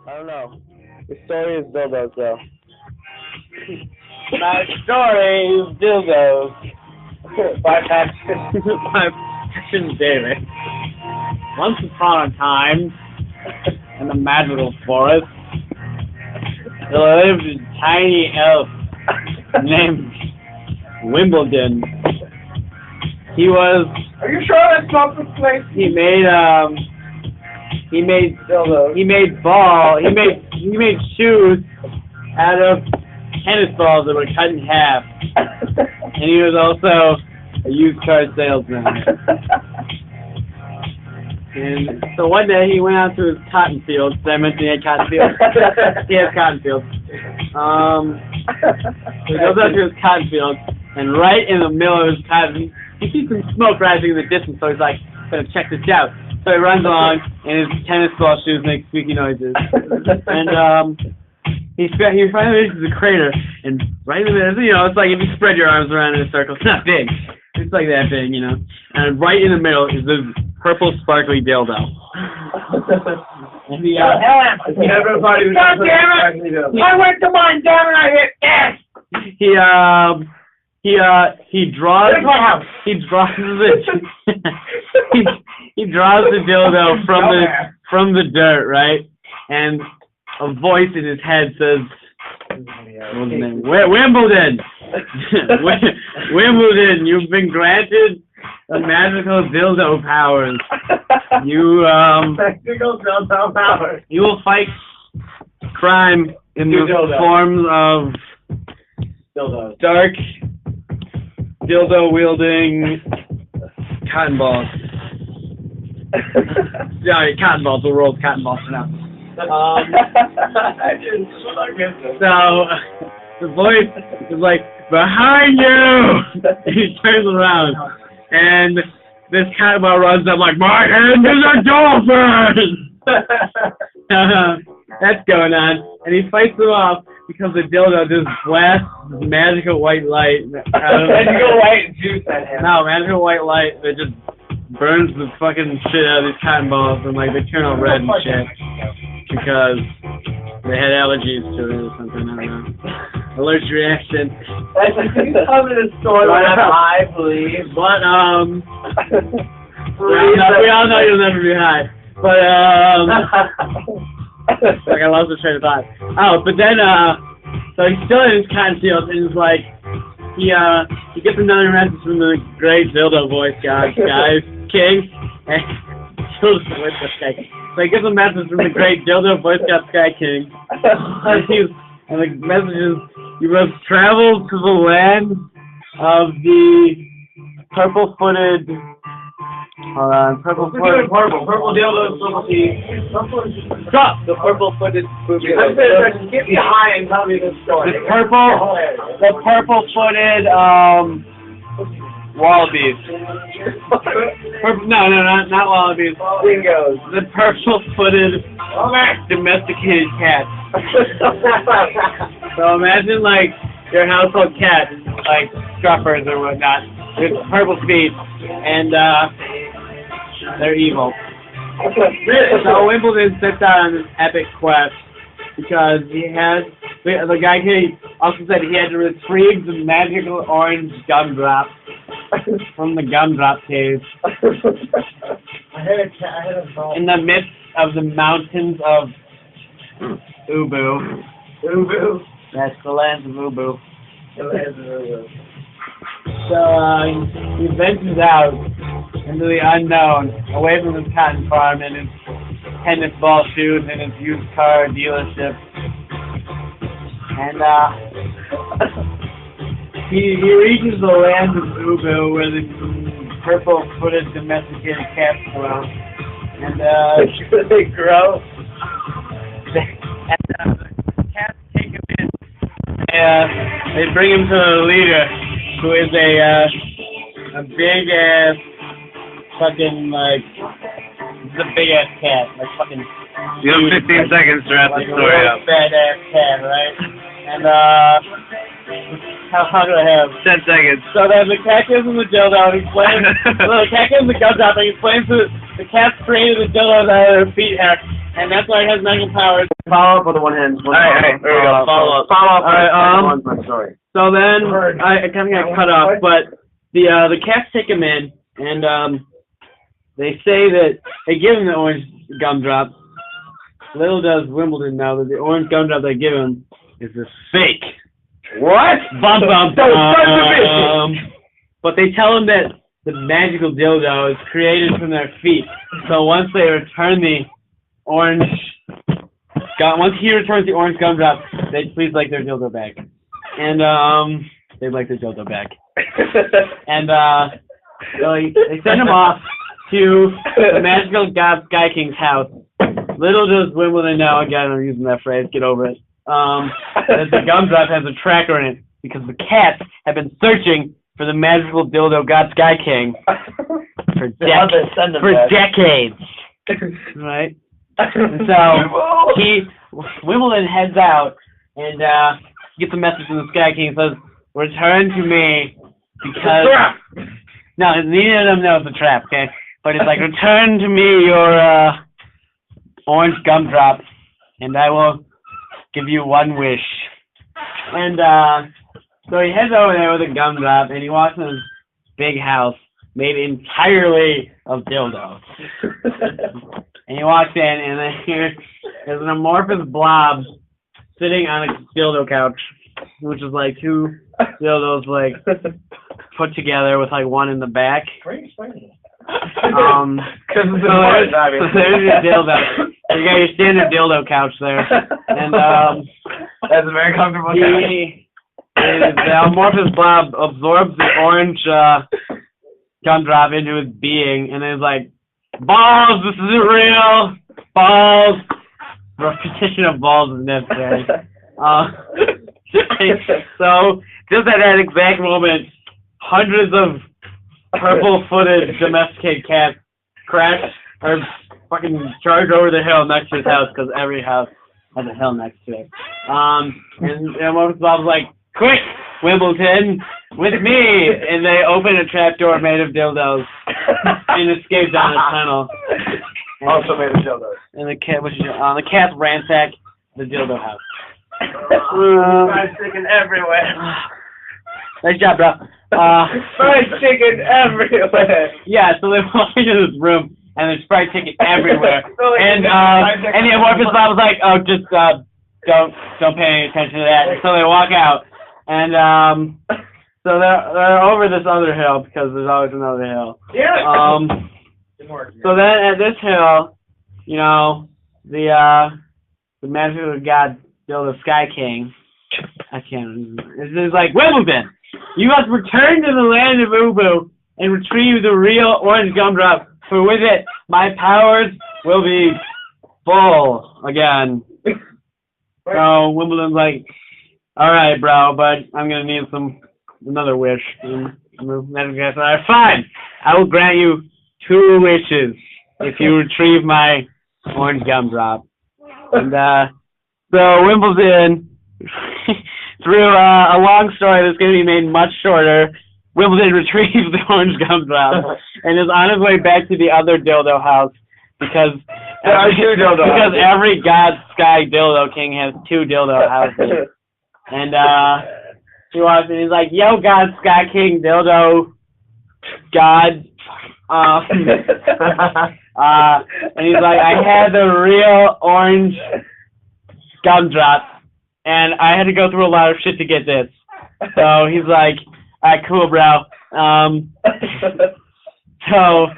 I don't know. The story is dildos, though. My story is dildos. By Passion David. Once upon a time, in the magical forest, there lived a tiny elf named Wimbledon. He was. Are you sure that's not the place? He made dildos. He made shoes out of tennis balls that were cut in half. And he was also a used car salesman. And so one day he went out to his cotton fields. Did I mention he had cotton fields? He has cotton fields. He goes out to his cotton fields, and right in the middle of his cotton, he sees some smoke rising in the distance, so he's like, gonna check this out. So he runs along, and his tennis ball shoes make squeaky noises. And he finally reaches the crater, and right in the middle, you know, it's like if you spread your arms around in a circle, it's not big. It's like that big, you know. And right in the middle is this purple sparkly dildo. And the everybody was God damn it! I went to mine, damn it! I hit S. He draws the dildo from the dirt, right? And a voice in his head says, Wimbledon! Wimbledon, you've been granted the magical dildo powers. Magical dildo powers. You will fight crime in the forms of dildos. Dark dildo-wielding cotton balls. Yeah, cotton balls. The world's cotton balls for now. So the voice is like, behind you! He turns around, and this cotton ball runs up like, my hand is a dolphin! That's going on, and he fights them off because the dildo just blasts magical white light. Magical white juice at him. No, magical white light that just burns the fucking shit out of these cotton balls, and like they turn all red and shit because they had allergies to it or something. I don't know. Allergic reaction. Can you tell me the story that I believe? But we all know you'll never be high. But like I lost the train of thought. Oh, but then so he's still in his cotton field, and he's like he gets another message from the great dildo voice guys, King, and so he gets a message from the great dildo voice guy Sky King, and the message is, you must travel to the land of the purple-footed. Hold on, purple-footed. Purple dildos, purple teeth. Stop! The purple-footed booby. Get me high and tell me this story. The purple-footed wallabies. Not wallabies. Dingoes. The purple-footed domesticated cats. So imagine like your household cat, like Scruffers or whatnot, with purple feet, and they're evil. So Wimbledon sets out on this epic quest because the guy also said he had to retrieve the magical orange gumdrop from the gumdrop cave in the midst of the mountains of Ubu. Ubu. That's the lands of Ubu. The lands of Ubu. So he ventures out into the unknown, away from his cotton farm and his tennis ball shoes and his used car dealership. And he reaches the land of Ubu where the purple-footed domesticated cats grow. And they grow. And the cats take him in. They bring him to the leader, who is a big ass fucking like the big ass cat, like fucking. You have 15 seconds to wrap the story up. Bad ass cat, right? And how do I have? 10 seconds. So then the cat gives him the dildo, and he's playing. The cat gives him the gumdrop, and he's playing through the cat's created the dildos out of their feet hair, and that's why he has magical powers. Follow up with the one hand. Alright, here we go. Follow up. Alright, my story. so then, I kind of got cut off, but the cats take him in, and they say that they give him the orange gumdrop. Little does Wimbledon know that the orange gumdrop they give him is a fake. What? Bum, bum, bum. But they tell him that the magical dildo is created from their feet. So once they return the orange, once he returns the orange gumdrop, they'd please like their dildo back. And they'd like their dildo back. And so they send him off to the magical god Sky King's house. Little does Wimbledon know, again I'm using that phrase, get over it, that the gumdrop has a tracker in it because the cats have been searching for the magical dildo god Sky King for decades. Right? And so Wimbledon heads out and gets a message from the Sky King and says, return to me because... No, neither of them know it's a trap, okay? But it's like, return to me your orange gumdrop, and I will give you one wish. And so he heads over there with a gumdrop, and he walks in his big house made entirely of dildos. And he walks in, and then there's an amorphous blob sitting on a dildo couch, which is like two dildos like put together with like one in the back. Great explaining. There's your dildo. You got your standard dildo couch there, and that's a very comfortable couch. The amorphous blob absorbs the orange gumdrop into his being, and it's like, balls, this isn't real. Balls. Repetition of balls is necessary. So just at that exact moment, hundreds of purple-footed domesticated cats crash or fucking charge over the hill next to his house because every house has a hill next to it. And Bob's like, quick, Wimbledon, with me! And they open a trapdoor made of dildos and escape down a tunnel. And Also made of dildos. And the cats ransack the dildo house. Fried chicken everywhere. Nice job, bro. Fried chicken everywhere. Yeah, so they walk into this room, and there's fried chicken everywhere. And the amorphous Bob was like, oh, just don't pay any attention to that. So they walk out, and so they're over this other hill because there's always another hill. Yeah. So then at this hill, you know, the magical god Dildo Sky King, I can't. It's like, Wimbledon, you must return to the land of Ubu and retrieve the real orange gumdrop, for with it my powers will be full again. So Wimbledon's like, all right, bro, but I'm gonna need another wish. And the magic guy said, all right, fine, I will grant you 2 wishes if you retrieve my orange gumdrop. And so Wimbledon, through a long story that's going to be made much shorter, Wimbledon retrieves the orange gumdrop and is on his way back to the other dildo house because every god Sky Dildo King has 2 dildo houses. And he walks in, he's like, yo, god Sky King Dildo God. And he's like, I had the real orange gumdrop, and I had to go through a lot of shit to get this. So he's like, alright, cool, bro. So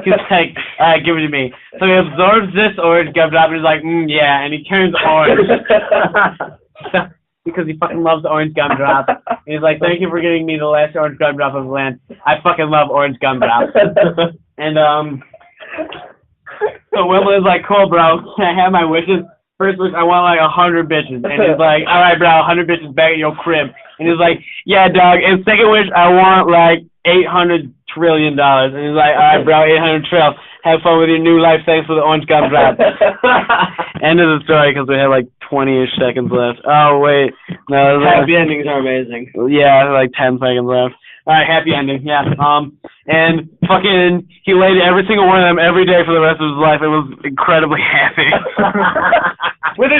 he's like, alright, give it to me. So he absorbs this orange gumdrop, and he's like, yeah, and he turns orange. Because he fucking loves orange gumdrop. And he's like, thank you for getting me the last orange gumdrop of the land. I fucking love orange gumdrop. And so Wimbledon's like, cool, bro, can I have my wishes? First wish, I want like 100 bitches. And he's like, all right, bro, 100 bitches back at your crib. And he's like, yeah, dog. And second wish, I want like $800 trillion. And he's like, all right, bro, 800 trill. Have fun with your new life. Thanks for the orange gumdrop. End of the story because we have like 20-ish seconds left. Oh, wait. No, happy endings are amazing. Yeah, like 10 seconds left. All right, happy ending. Yeah. and fucking he laid every single one of them every day for the rest of his life and was incredibly happy. With his